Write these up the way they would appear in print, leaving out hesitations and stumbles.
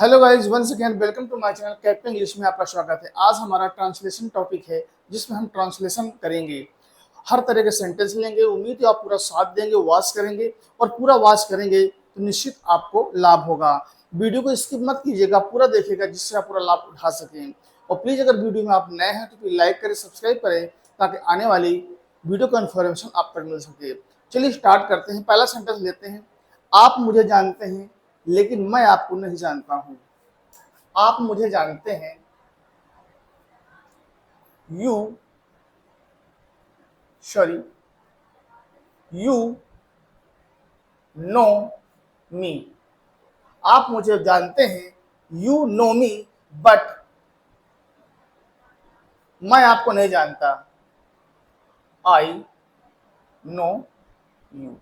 Hello guys, once again welcome to my channel captain English में आपका स्वागत है। आज हमारा ट्रांसलेशन टॉपिक है जिसमें हम ट्रांसलेशन करेंगे। हर तरह के सेंटेंस लेंगे। उम्मीद है आप पूरा साथ देंगे, वॉच करेंगे और पूरा वॉच करेंगे तो निश्चित आपको लाभ होगा। वीडियो को स्किप मत कीजिएगा, पूरा देखिएगा जिससे आप पूरा लाभ उठा सकें। और प्लीज़ अगर वीडियो में आप नए हैं तो प्लीज लाइक करें, सब्सक्राइब करें ताकि आने वाली वीडियो का इन्फॉर्मेशन आप तक मिल सके। चलिए स्टार्ट करते हैं। पहला सेंटेंस लेते हैं। आप मुझे जानते हैं लेकिन मैं आपको नहीं जानता हूं। आप मुझे जानते हैं, यू सॉरी यू नो मी। आप मुझे जानते हैं, यू नो मी, बट मैं आपको नहीं जानता, आई नो यू।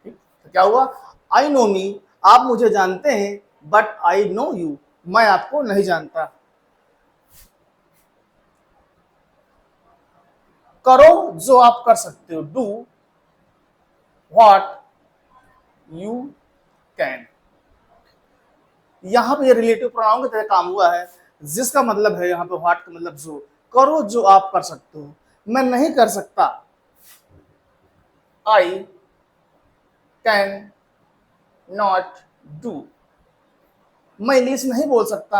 ठीक, तो क्या हुआ? आई नो मी, आप मुझे जानते हैं, बट आई नो यू, मैं आपको नहीं जानता। करो जो आप कर सकते हो, डू व्हाट यू कैन। यहां पे ये रिलेटिव प्रोनाउन की तरह काम हुआ है, जिसका मतलब है यहां पे व्हाट का मतलब जो। करो जो आप कर सकते हो। मैं नहीं कर सकता, आई कैन नॉट डू। मैं इंग्लिश नहीं बोल सकता,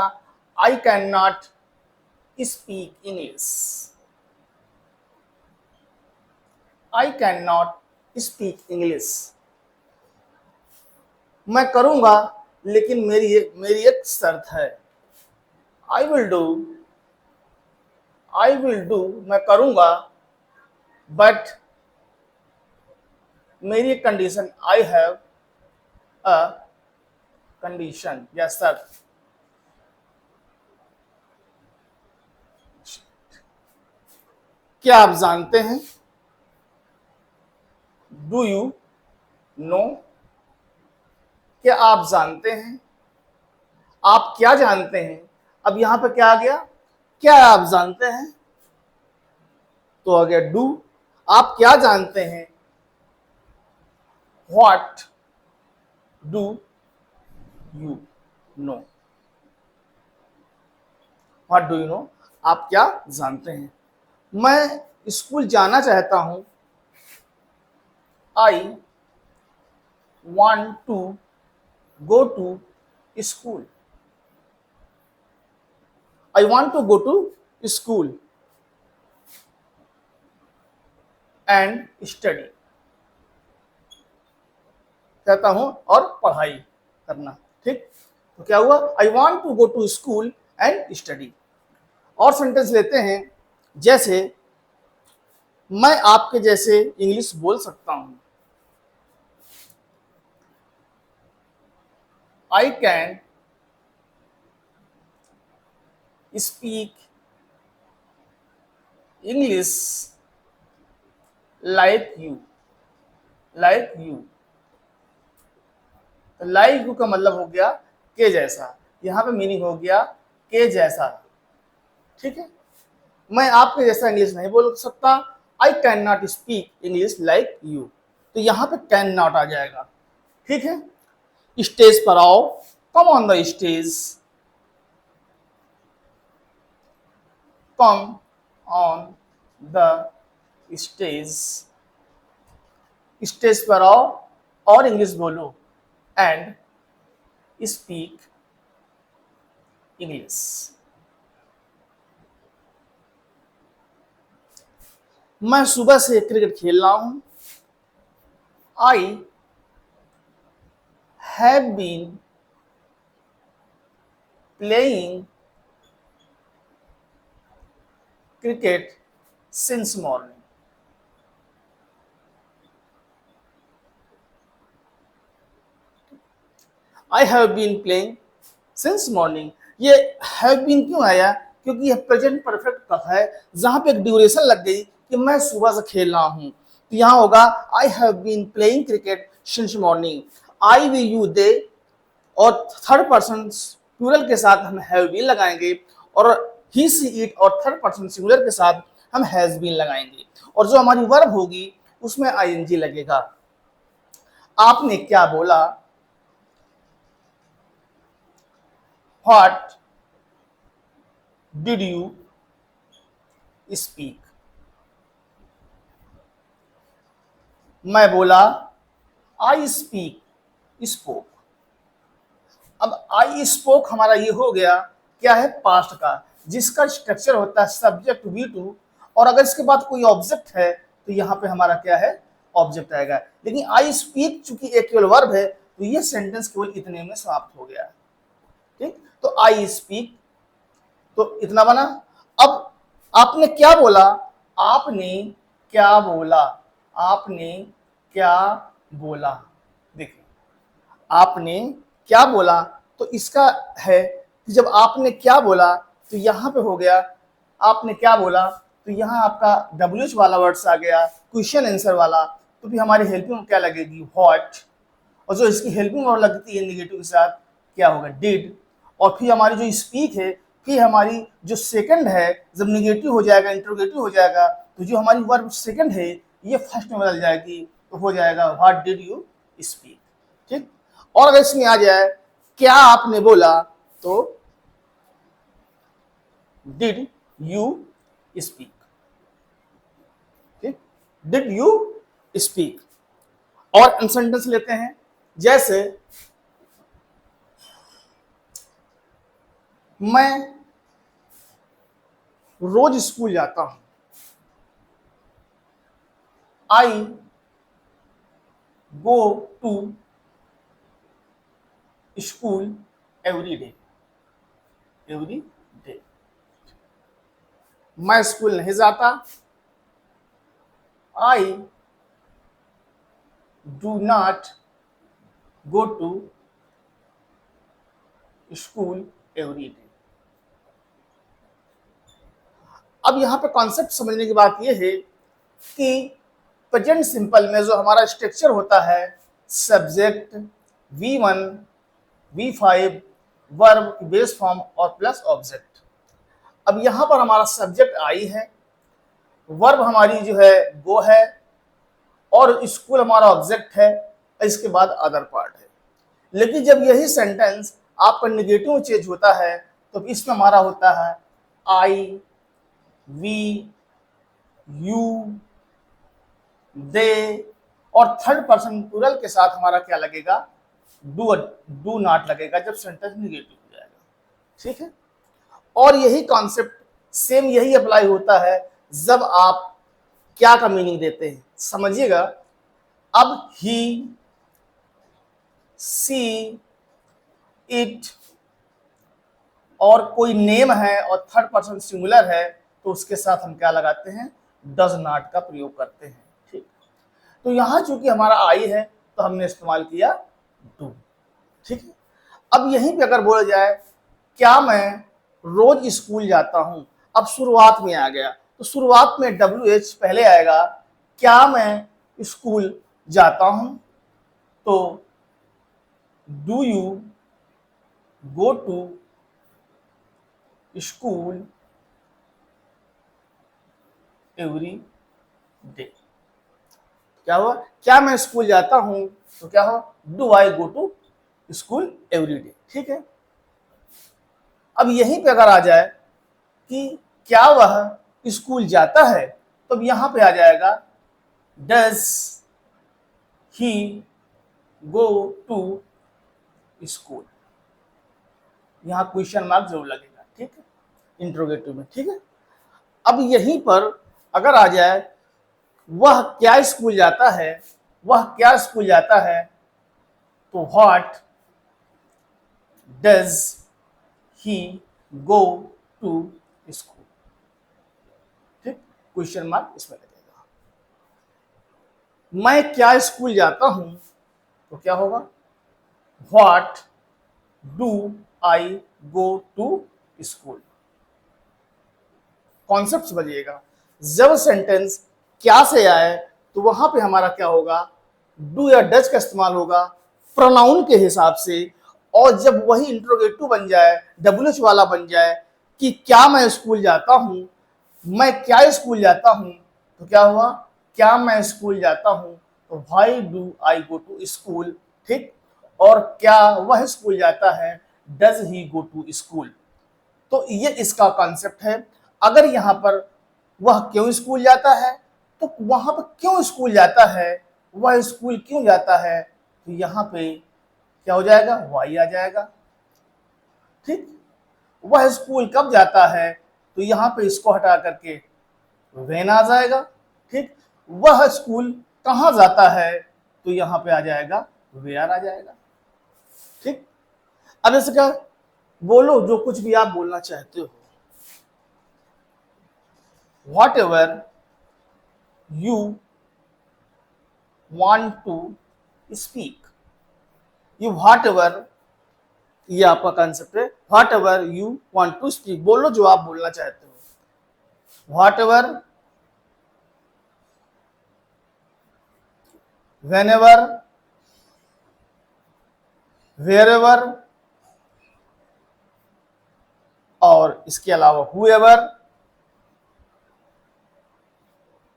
I can not speak English. I can not speak English. मैं करूंगा लेकिन मेरी एक शर्त है, I will do. I will do, मैं करूंगा, बट मेरी एक condition, I have a condition या शर्त। क्या आप जानते हैं? Do you know. क्या आप जानते हैं? आप क्या जानते हैं? अब यहां पर क्या आ गया? क्या आप जानते हैं, तो आ गया डू। आप क्या जानते हैं, what do you know. What do you know, आप क्या जानते हैं। मैं स्कूल जाना चाहता हूं, आई want to go to school। I want to go to school and study। कहता हूं और पढ़ाई करना। ठीक, तो क्या हुआ? I want to go to school and study। और सेंटेंस लेते हैं, जैसे मैं आपके जैसे इंग्लिश बोल सकता हूं, I can speak English like you। Like you, like you का मतलब हो गया के जैसा। यहां पे मीनिंग हो गया के जैसा। ठीक है, मैं आपके जैसा इंग्लिश नहीं बोल सकता, I can not speak English like you. तो यहां पे कैन नॉट आ जाएगा। ठीक है, स्टेज पर आओ, come on the stage. Come on the stage. Stage पर आओ और इंग्लिश बोलो, एंड स्पीक इंग्लिश। मैं सुबह से क्रिकेट खेल रहा हूं, I have been playing cricket since morning. I have been playing since morning. ये हैव बीन क्यों आया? क्योंकि यह प्रेजेंट परफेक्ट कथा है, जहां पे एक ड्यूरेशन लग गई कि मैं सुबह से खेल रहा हूं। तो यहां होगा I have been playing cricket since morning. I we you they, और थर्ड पर्सन प्लूरल के साथ हम हैव बीन लगाएंगे, और ही सी इट और थर्ड पर्सन सिंगुलर के साथ हम हैज बीन लगाएंगे। और जो हमारी वर्ब होगी उसमें आईएनजी लगेगा। आपने क्या बोला, व्हाट डिड यू स्पीक, मैं बोला, आई स्पीक स्पोक। अब आई स्पोक हमारा ये हो गया क्या है, पास्ट का, जिसका स्ट्रक्चर होता है सब्जेक्ट V2, और अगर इसके बाद कोई ऑब्जेक्ट है तो यहाँ पे हमारा क्या है, ऑब्जेक्ट आएगा। लेकिन आई स्पीक चूंकि एक केवल वर्ब है तो ये सेंटेंस केवल इतने में समाप्त हो गया। ठीक, तो आई स्पीक, तो इतना बना। अब आपने क्या बोला, आपने क्या बोला, आपने क्या बोला, देखिए आपने क्या बोला, तो इसका है कि जब आपने क्या बोला तो यहां पे हो गया आपने क्या बोला, तो यहां आपका WH वाला वर्ड्स आ गया, क्वेश्चन आंसर वाला, तो फिर हमारी हेल्पिंग क्या लगेगी, व्हाट, और जो इसकी हेल्पिंग वर्ड लगती है निगेटिव के साथ क्या होगा, डिड, और फिर हमारी जो स्पीक है, फिर हमारी जो सेकंड है जब निगेटिव हो जाएगा, इंट्रोगेटिव हो जाएगा, तो जो हमारी वर्ब सेकंड है ये फर्स्ट में बदल जाएगी, तो हो जाएगा व्हाट डिड यू स्पीक। ठीक, और अगर इसमें आ जाए क्या आपने बोला, तो डिड यू स्पीक। ठीक, डिड यू स्पीक। और सेंटेंस लेते हैं, जैसे मैं रोज स्कूल जाता हूं, I go to school every day, every day. मैं स्कूल नहीं जाता, I do not go to school every day. अब यहां पे कॉन्सेप्ट समझने की बात यह है कि प्रेजेंट सिंपल में जो हमारा स्ट्रक्चर होता है subject V1 V5 verb base form और प्लस ऑब्जेक्ट। अब यहां पर हमारा सब्जेक्ट आई है, वर्ब हमारी जो है गो है, और स्कूल हमारा ऑब्जेक्ट है, इसके बाद अदर पार्ट है। लेकिन जब यही सेंटेंस आपका निगेटिव चेंज होता है तो इसमें हमारा होता है आई वी यू दे, और थर्ड पर्सन प्लूरल के साथ हमारा क्या लगेगा, डू नॉट लगेगा जब सेंटेंस निगेटिव हो जाएगा। ठीक है, और यही कॉन्सेप्ट सेम यही अप्लाई होता है जब आप क्या का मीनिंग देते हैं, समझिएगा। अब ही सी इट, और कोई नेम है और थर्ड पर्सन सिंगुलर है तो उसके साथ हम क्या लगाते हैं, डज नॉट का प्रयोग करते हैं। ठीक, तो यहां चूंकि हमारा आई है तो हमने इस्तेमाल किया डू। ठीक है, अब यहीं पे अगर बोला जाए क्या मैं रोज स्कूल जाता हूं, अब शुरुआत में आ गया तो शुरुआत में WH पहले आएगा, क्या मैं स्कूल जाता हूं, तो do you go to school every day. क्या हुआ, क्या मैं स्कूल जाता हूं, तो क्या हो, do I go to school every day. ठीक है, अब यहीं पे अगर आ जाए कि क्या वह स्कूल जाता है, तो अब यहां पे आ जाएगा does he go to school, यहां क्वेश्चन मार्क जरूर लगेगा। ठीक है, इंट्रोगेटिव में। ठीक है, अब यहीं पर अगर आ जाए वह क्या स्कूल जाता है, वह क्या स्कूल जाता है, तो what does he go to school. ठीक, क्वेश्चन मार्क इसमें लगेगा। मैं क्या स्कूल जाता हूं, तो क्या होगा, what do I go to school. Concept समझिएगा, जब सेंटेंस क्या से आए तो वहां पे हमारा क्या होगा, डू या डज का इस्तेमाल होगा प्रोनाउन के हिसाब से, और जब वही इंट्रोगेटिव बन जाए, WH वाला बन जाए कि क्या मैं स्कूल जाता हूं, मैं क्या स्कूल जाता हूं, तो क्या हुआ, क्या मैं स्कूल जाता हूं, तो why do I go to school. ठीक, और क्या वह स्कूल जाता है, does he go to school. तो ये इसका कॉन्सेप्ट है। अगर यहाँ पर वह क्यों स्कूल जाता है, तो वहां पर क्यों स्कूल जाता है, वह स्कूल क्यों जाता है, तो यहाँ पे क्या हो जाएगा, वाई आ जाएगा। ठीक, वह स्कूल कब जाता है, तो यहाँ पे इसको हटा करके वेन आ जाएगा। ठीक, वह स्कूल कहाँ जाता है, तो यहाँ पे आ जाएगा वेयर आ जाएगा। ठीक, अब इसका बोलो जो कुछ भी आप बोलना चाहते हो, whatever you want to speak. ये वॉट एवर, ये आपका कंसेप्ट है। Whatever you want to speak, बोलो जो आप बोलना चाहते हो। Whatever, whenever, wherever, और इसके अलावा हुएवर।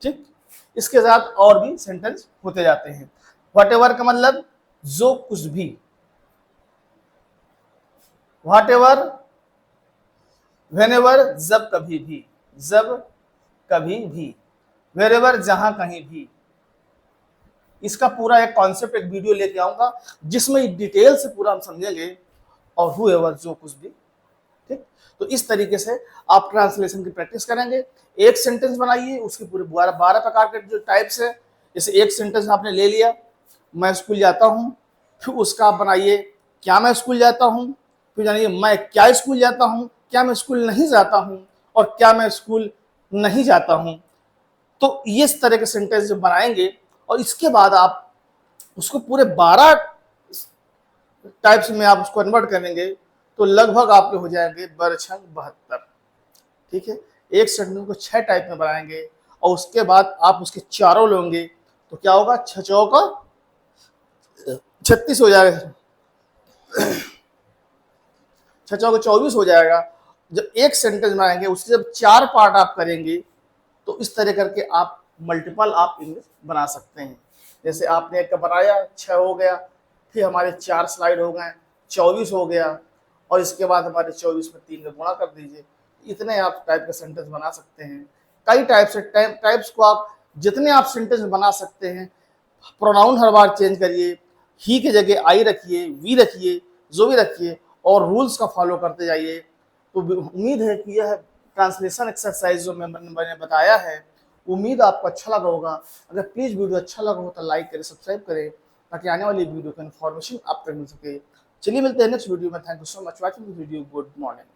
ठीक, इसके साथ और भी सेंटेंस होते जाते हैं। वॉट एवर का मतलब जो कुछ भी, वॉट एवर, वेन एवर जब कभी भी, जब कभी भी, वेर एवर जहां कहीं भी। इसका पूरा एक कॉन्सेप्ट, एक वीडियो लेके आऊंगा जिसमें डिटेल से पूरा हम समझेंगे। और हुएवर जो कुछ भी। ठीक, तो इस तरीके से आप ट्रांसलेशन की प्रैक्टिस करेंगे। एक सेंटेंस बनाइए, उसके पूरे 12 प्रकार के जो टाइप्स है। जैसे एक सेंटेंस आपने ले लिया, मैं स्कूल जाता हूँ, फिर उसका आप बनाइए क्या मैं स्कूल जाता हूँ, फिर जानिए मैं क्या स्कूल जाता हूँ, क्या मैं स्कूल नहीं जाता हूँ, और क्या मैं स्कूल नहीं जाता हूँ। तो ये इस तरह के सेंटेंस जब बनाएंगे और इसके बाद आप उसको पूरे 12 टाइप्स में आप उसको कन्वर्ट करेंगे, तो लगभग आपके हो जाएंगे 72। ठीक है, एक सेंटेंस को 6 टाइप में बनाएंगे और उसके बाद आप उसके चारों लोगे, तो क्या होगा, 6 चौका 36 हो जाएगा, 6 चौका 24 हो जाएगा। जब एक सेंटेंस बनाएंगे उसके जब 4 पार्ट आप करेंगे, तो इस तरह करके आप मल्टीपल आप इंग्लिश बना सकते हैं। जैसे आपने एक का बनाया 6 हो गया, फिर हमारे 4 स्लाइड हो गए, 24 हो गया, और इसके बाद हमारे 24 में 3 का गुणा कर दीजिए। इतने आप टाइप के सेंटेंस बना सकते हैं। कई टाइप्स को आप जितने आप सेंटेंस बना सकते हैं। प्रोनाउन हर बार चेंज करिए, ही की जगह आई रखिए, वी रखिए, जो भी रखिए, और रूल्स का फॉलो करते जाइए। तो उम्मीद है कि यह ट्रांसलेशन एक्सरसाइज जो मैंने बताया है, उम्मीद आपको अच्छा लगा होगा। अगर प्लीज वीडियो अच्छा लगा हो तो लाइक करें, सब्सक्राइब करें, ताकि आने वाली वीडियो का इन्फॉर्मेशन आप तक मिल सके। चलिए मिलते हैं नेक्स्ट वीडियो में। Thank you so much watching the video. Good morning.